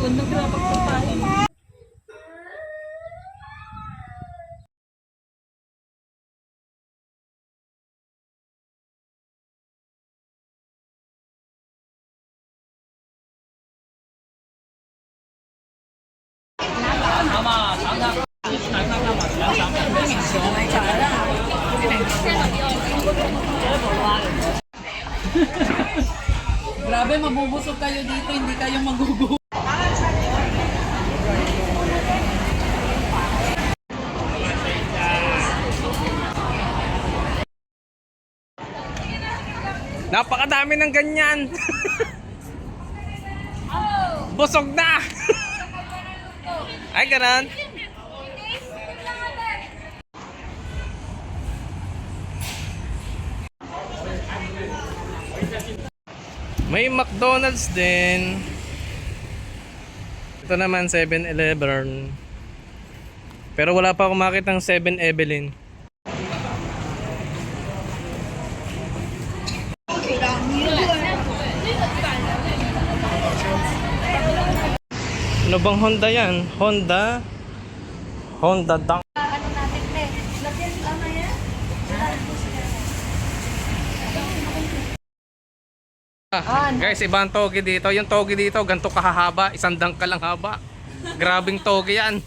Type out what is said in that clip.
Ganda grabag pagkain. Grabe, mabubusog kayo dito, hindi kayo magugutom. Napakadami ng ganyan. Busog na. Ay, ganun. May McDonald's din. Ito naman 7-Eleven. Pero wala pa akong makita ng 7-Evelyn. Ano bang Honda yan? Honda Dunk. Ano natin, te? Lagyan ano yan? Guys, ibang toge dito. Yung toge dito, ganito kahahaba. Isang dunk ka lang haba. Grabing toge yan.